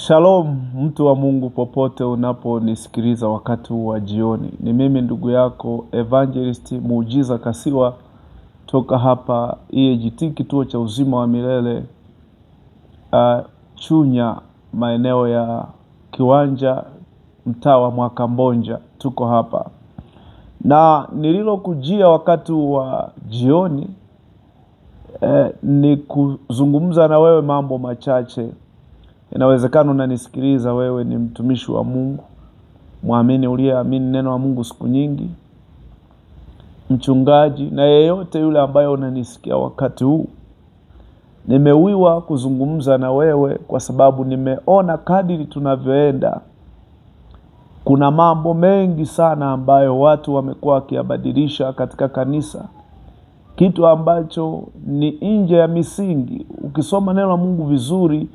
Shalom mtu wa Mungu popote unaponisikiliza wakati wa jioni. Ni mimi ndugu yako Evangelist Muujiza Kasiwa toka hapa EAGT kituo cha uzima wa milele Chunya, maeneo ya Kiwanja, mtaa wa Mwakambonja. Tuko hapa na nililokujia wakati wa jioni ni kuzungumza na wewe mambo machache. Inawezekana unanisikiliza wewe ni mtumishi wa Mungu, muamini uliyeamini neno la Mungu siku nyingi, mchungaji na yeyote yule ambaye unanisikia wakati huu. Nimewiwa kuzungumza na wewe kwa sababu nimeona kadiri tunavyoenda kuna mambo mengi sana ambayo watu wamekuwa wakiyabadilisha katika kanisa, kitu ambacho ni nje ya misingi. Ukisoma neno la Mungu vizuri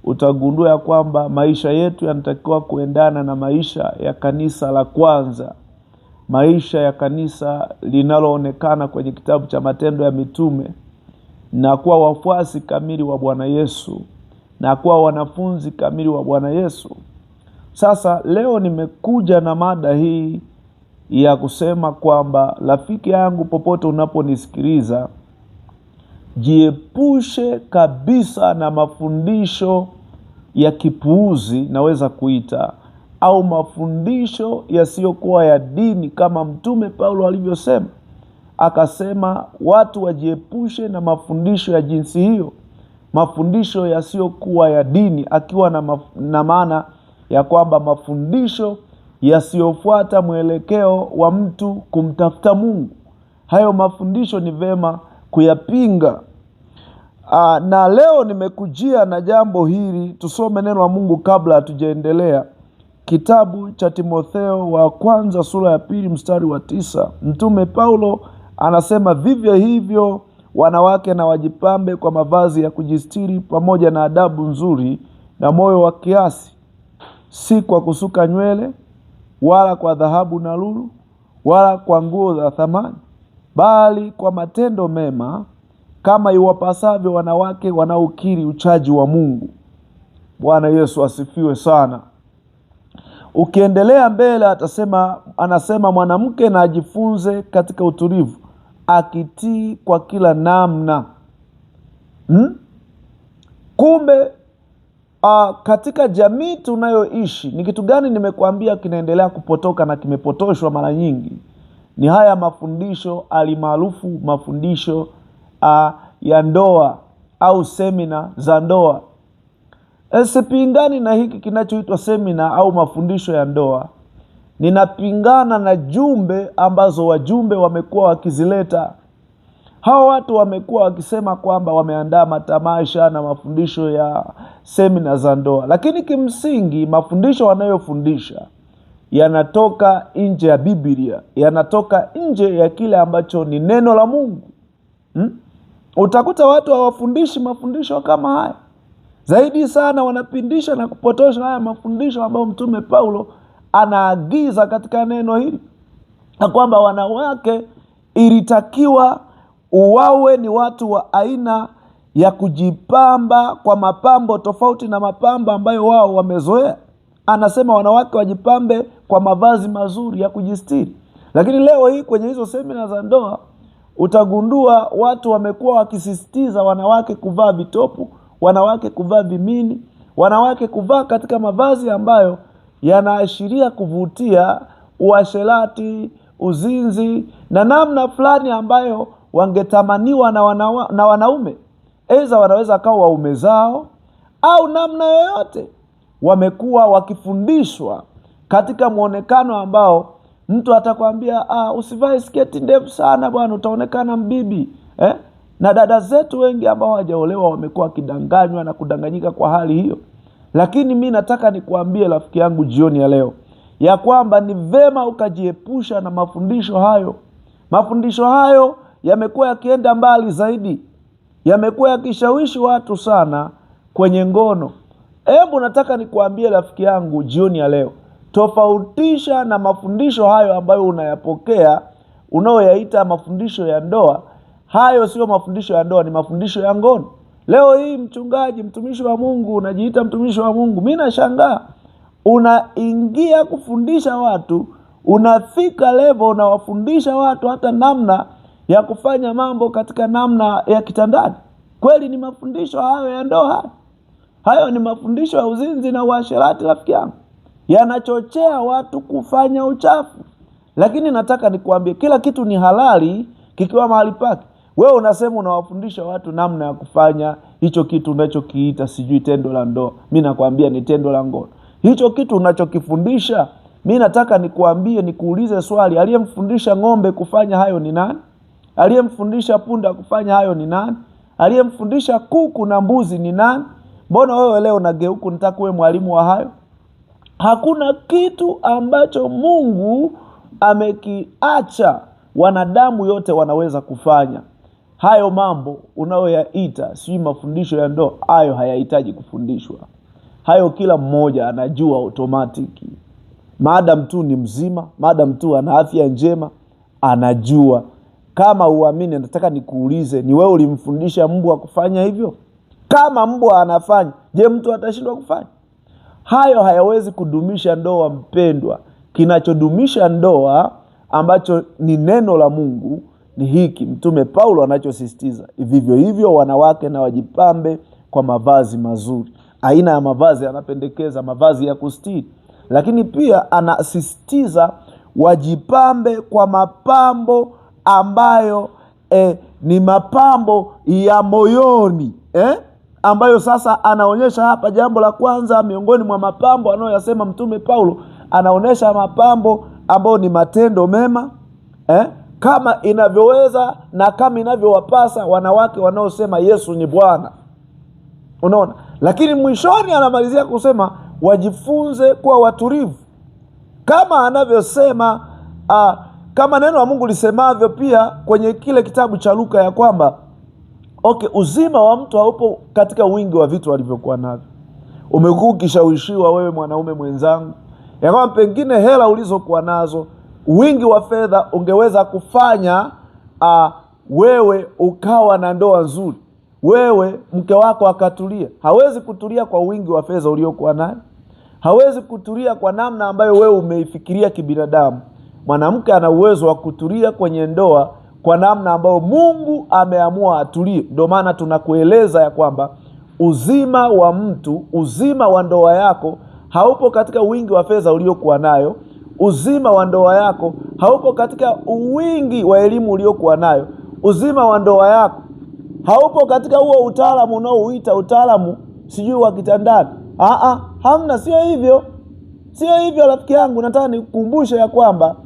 utagundua ya kwamba maisha yetu yanatakiwa kuendana na maisha ya kanisa la kwanza, maisha ya kanisa linaloonekana kwenye kitabu cha Matendo ya Mitume, na kuwa wafuasi kamili wa Bwana Yesu na kuwa wanafunzi kamili wa Bwana Yesu. Sasa leo nimekuja na mada hii ya kusema kwamba rafiki yangu popote unaponisikiliza, jiepushe kabisa na mafundisho ya kipuuzi, naweza kuita, au mafundisho yasiyokuwa ya dini, kama Mtume Paulo alivyosema. Akasema watu wajiepushe na mafundisho ya jinsi hiyo, mafundisho yasiyokuwa ya dini, akiwa na maana ya kwamba mafundisho yasiyofuata mwelekeo wa mtu kumtafuta Mungu. Hayo mafundisho ni vema kuyapinga. Na leo nimekujia na jambo hili. Tusome neno la Mungu kabla hatujaendelea. Kitabu cha Timotheo wa kwanza sura ya 2 mstari wa 9. Mtume Paulo anasema, vivyo hivyo wanawake na wajipambe kwa mavazi ya kujistiri pamoja na adabu nzuri na moyo wa kiasi, si kwa kusuka nywele wala kwa dhahabu na lulu wala kwa nguo za thamani, bali kwa matendo mema, kama iwapasavyo wanawake wanaokiri uchaji wa Mungu. Bwana Yesu asifiwe sana. Ukiendelea mbele anasema mwanamke na ajifunze katika utulivu, akitii kwa kila namna. Kumbe katika jamii tunayoishi, ni kitu gani nimekuambia kinaendelea kupotoka na kimepotoshwa mara nyingi? Ni haya mafundisho alimaarufu mafundisho ya ndoa au semina za ndoa. Sipingani na hiki kinachoitwa semina au mafundisho ya ndoa. Ninapingana na jumbe ambazo wajumbe wamekuwa wakizileta. Hao watu wamekuwa wakisema kwamba wameandaa matamasha na mafundisho ya semina za ndoa, lakini kimsingi mafundisho wanayofundisha yanatoka nje ya Biblia, yanatoka nje ya kile ambacho ni neno la Mungu. Utakuta watu hawafundishi mafundisho kama haya. Zaidi sana wanapindisha na kupotosha haya mafundisho ambayo Mtume Paulo anaagiza katika neno hili, na kwamba wanawake ilitakiwa uwawe ni watu wa aina ya kujipamba kwa mapambo tofauti na mapambo ambayo wao wamezoea. Anasema wanawake wajipambe kwa mavazi mazuri ya kujistiri. Lakini leo hii kwenye hizo semina za ndoa utagundua watu wamekuwa wakisisitiza wanawake kuvaa vitopu, wanawake kuvaa vimini, wanawake kuvaa katika mavazi ambayo yanaashiria kuvutia, uasherati, uzinzi na namna fulani ambayo wangetamaniwa na wanaume. Eza wanaweza kawa waume zao au namna yoyote. Wamekuwa wakifundishwa katika muonekano ambao mtu atakwambia usivae sketi ndefu sana bwana, utaonekana mbibi. Na dada zetu wengi ambao hawajaolewa wamekuwa kidanganywa na kudanganyika kwa hali hiyo. Lakini mimi nataka nikuambie rafiki yangu jioni ya leo ya kwamba ni vema ukajiepusha na mafundisho hayo. Mafundisho hayo yamekuwa yakienda mbali zaidi, yamekuwa yakishawishi watu sana kwenye ngono. Hebu nataka nikuambie rafiki yangu jioni ya leo, tofautisha na mafundisho hayo ambayo unayapokea, unaoyaita mafundisho ya ndoa. Hayo sio mafundisho ya ndoa, ni mafundisho ya ngono. Leo hii mchungaji, mtumishi wa Mungu, unajiita mtumishi wa Mungu, mimi nashangaa unaingia kufundisha watu, unafika level unawafundisha watu hata namna ya kufanya mambo katika namna ya kitandani. Kweli ni mafundisho hayo ya ndoa? Hayo ni mafundisho ya uzinzi na uasherati, rafiki yangu. Yanachochea watu kufanya uchafu. Lakini nataka nikuambie, kila kitu ni halali kikiwa mahali pake. Wewe unasema unawafundisha watu namna ya kufanya hicho kitu unachokiita sijui tendo la ndoa. Mimi nakwambia ni tendo la ngono. Hicho kitu unachokifundisha, mimi nataka nikuambie, nikuulize swali, aliyemfundisha ng'ombe kufanya hayo ni nani? Aliyemfundisha punda kufanya hayo ni nani? Aliyemfundisha kuku na mbuzi ni nani? Mbona wewe leo unageuka unataka uwe mwalimu wa hayo? Hakuna kitu ambacho Mungu amekiacha wanadamu yote wanaweza kufanya. Hayo mambo unayoyaita sijui mafundisho ya ndoa, hayo hayahitaji kufundishwa. Hayo kila mmoja anajua automatiki. Maadam tu ni mzima, maadam tu ana afya njema, anajua. Kama uamini, nataka nikuulize, ni wewe ulimfundisha mbwa kufanya hivyo? Kama mbwa anafanya, je, mtu atashindwa kufanya? Hayo hayawezi kudumisha ndoa, mpendwa. Kinachodumisha ndoa ambacho ni neno la Mungu ni hiki Mtume Paulo anachosisitiza. Vivyo hivyo wanawake na wajipambe kwa mavazi mazuri. Aina ya mavazi anapendekeza mavazi ya kustiri, lakini pia anasisitiza wajipambe kwa mapambo ambayo ni mapambo ya moyoni, ambayo sasa anaonyesha hapa. Jambo la kwanza miongoni mwa mapambo anayoyasema Mtume Paulo, anaonyesha mapambo ambayo ni matendo mema, kama inavyoweza na kama inavyowapasa wanawake wanaosema Yesu ni Bwana. Unaona? Lakini mwishoni anamalizia kusema wajifunze kuwa watulivu, kama anavyosema kama neno la Mungu lisemavyo pia kwenye kile kitabu cha Luka, ya kwamba uzima wa mtu haupo katika wingi wa vitu alivyokuwa navyo. Umekuwa ukishawishiwa wewe mwanaume mwenzangu, ya kwamba pengine hela ulizokuwa nazo, wingi wa fedha ungeweza kufanya wewe ukawa na ndoa nzuri, wewe mke wako akatulia. Hawezi kutulia kwa wingi wa fedha uliokuwa nayo. Hawezi kutulia kwa namna ambayo wewe umeifikiria kibinadamu. Mwanamke ana uwezo wa kutulia kwenye ndoa kwa namna ambayo Mungu ameamua atulie. Ndio maana tunakueleza ya kwamba uzima wa mtu, uzima wa ndoa yako haupo katika wingi wa fedha uliokuwa nayo. Uzima wa ndoa yako haupo katika wingi wa elimu uliokuwa nayo. Uzima wa ndoa yako haupo katika huo utaalamu unaouita utaalamu sijui wa kitandani. Hamna, sio hivyo. Sio hivyo rafiki yangu. Nataka nikukumbushe ya kwamba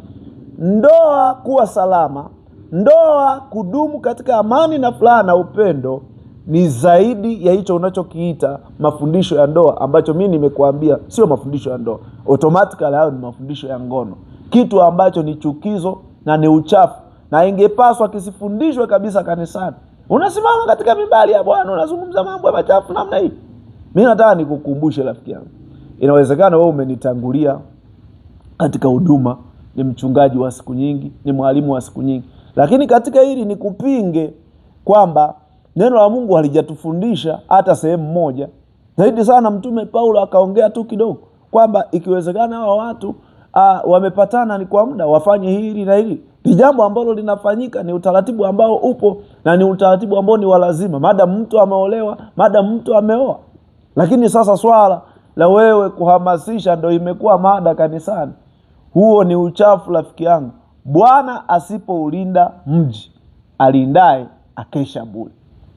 ndoa kuwa salama, ndoa kudumu katika amani na furaha na upendo ni zaidi ya hicho unachokiita mafundisho ya ndoa, ambacho mimi nimekuambia sio mafundisho ya ndoa. Automatically hayo ni mafundisho ya ngono, kitu ambacho ni chukizo na ni uchafu na ingepaswa kisifundishwe kabisa kanisani. Unasimama katika mimbari ya Bwana unazungumza mambo ya machafu namna hii. Mimi nataka nikukumbushe rafiki yangu, inawezekana wewe umenitangulia katika huduma, ni mchungaji wa siku nyingi, ni mwalimu wa siku nyingi, lakini katika hili nikupinge kwamba neno la Mungu halijatufundisha hata sehemu moja. Zaidi sana Mtume Paulo akaongea tu kidogo kwamba ikiwezekana hawa watu wamepatana ni kwa muda wafanye hili na hili. Ni jambo ambalo linafanyika, ni utaratibu ambao upo na ni utaratibu ambao ni wa lazima maadamu mtu ameolewa, maadamu mtu ameoa. Lakini sasa swala la wewe kuhamasisha ndio imekuwa mada kanisani. Huo ni uchafu rafiki yangu. Bwana asipoulinda mji, alindaye akesha bure.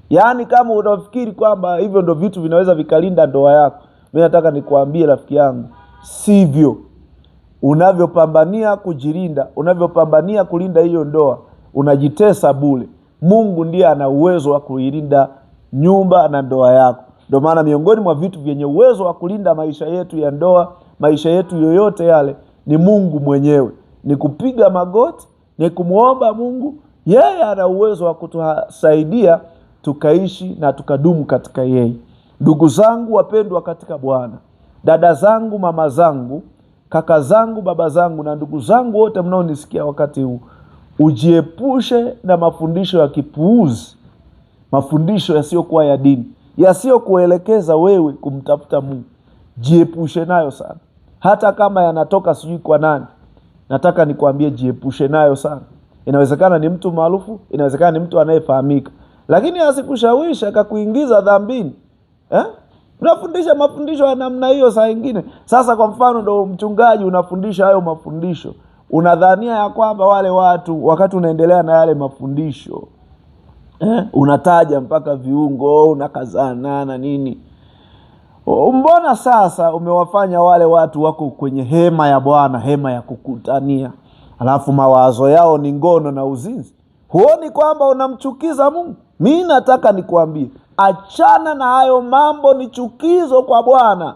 Yaani kama unafikiri kwamba hivyo ndio vitu vinaweza vikalinda ndoa yako, mimi nataka nikuambie rafiki yangu, sivyo. Unavyopambania kujilinda, unavyopambania kulinda hiyo ndoa, unajitesa bure. Mungu ndiye ana uwezo wa kuilinda nyumba na ndoa yako. Ndio maana miongoni mwa vitu vyenye uwezo wa kulinda maisha yetu ya ndoa, maisha yetu yoyote yale, ni Mungu mwenyewe. Ni kupiga magoti, ni kumuomba Mungu. Yeye ana uwezo wa kutusaidia tukaishi na tukadumu katika yeye. Ndugu zangu wapendwa katika Bwana, dada zangu, mama zangu, kaka zangu, baba zangu na ndugu zangu wote mnaonisikia wakati huu, ujiepushe na mafundisho ya kipuuzi mafundisho yasiyokuwa ya dini, yasiyokuelekeza wewe kumtafuta Mungu, jiepushe nayo sana. Hata kama yanatoka sijui kwa nani, nataka nikwambie jiepushe nayo sana. Inawezekana ni mtu maarufu, inawezekana ni mtu anayefahamika, lakini asikushawishi akakuingiza dhambini. Unafundisha mafundisho ya namna hiyo saa nyingine. Sasa kwa mfano ndo mchungaji unafundisha hayo mafundisho, unadhania ya kwamba wale watu wakati unaendelea na yale mafundisho unataja mpaka viungo, unakazana na nini. Mbona sasa umewafanya wale watu wako kwenye hema ya Bwana, hema ya kukutania, alafu mawazo yao ni ngono na uzinzi? Huoni kwamba unamchukiza Mungu? Mimi nataka nikuambie, achana na hayo mambo, ni chukizo kwa Bwana.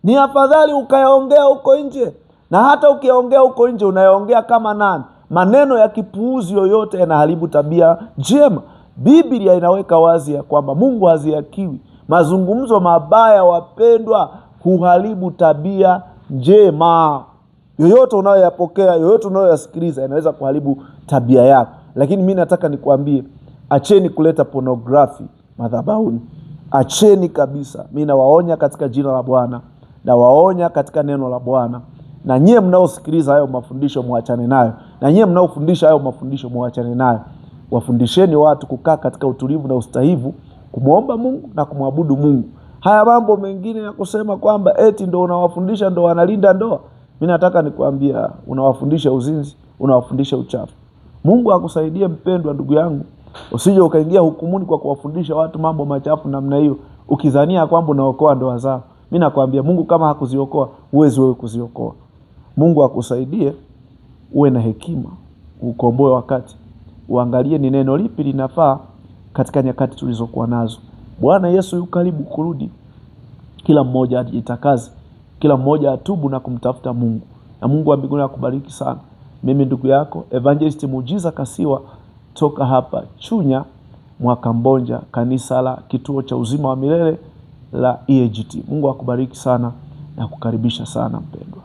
Ni afadhali ukayaongea huko nje, na hata ukiongea huko nje unayaongea kama nani? Maneno ya kipuuzi yoyote yanaharibu tabia njema. Biblia inaweka wazi ya kwamba Mungu haziakiwi. Mazungumzo mabaya, wapendwa, huharibu tabia njema. Yoyote unayoyapokea, yoyote unayoyasikiliza yanaweza kuharibu tabia yako. Lakini mimi nataka nikuambie, acheni kuleta pornography madhabahuni. Acheni kabisa. Mimi nawaonya katika jina la Bwana, na waonya katika neno la Bwana. Na nyie mnaosikiliza hayo mafundisho muachane nayo, na nyie mnaofundisha hayo mafundisho muachane nayo. Wafundisheni watu kukaa katika utulivu na ustahivu, kumuomba Mungu na kumwabudu Mungu. Haya mambo mengine ya kusema kwamba eti ndo unawafundisha ndo wanalinda ndoa, mimi nataka nikuambia, unawafundisha uzinzi, unawafundisha uchafu. Mungu akusaidie mpendwa ndugu yangu, usije ukaingia hukumuni kwa kuwafundisha watu mambo machafu namna hiyo, ukidhania kwamba unaokoa ndoa zao. Mimi nakwambia, Mungu kama hakuziokoa, huwezi wewe kuziokoa. Mungu akusaidie uwe na hekima, ukomboe wakati, uangalie ni neno lipi linafaa katika nyakati tulizokuwa nazo. Bwana Yesu yu karibu kurudi. Kila mmoja ajitakaze, kila mmoja atubu na kumtafuta Mungu, na Mungu wa mbinguni akubariki sana. Mimi ndugu yako Evangelist Muujiza Kasiwa, toka hapa Chunya Mwakambonja, kanisa la Kituo cha Uzima wa Milele la EAGT. Mungu akubariki sana na kukaribisha sana mpendwa.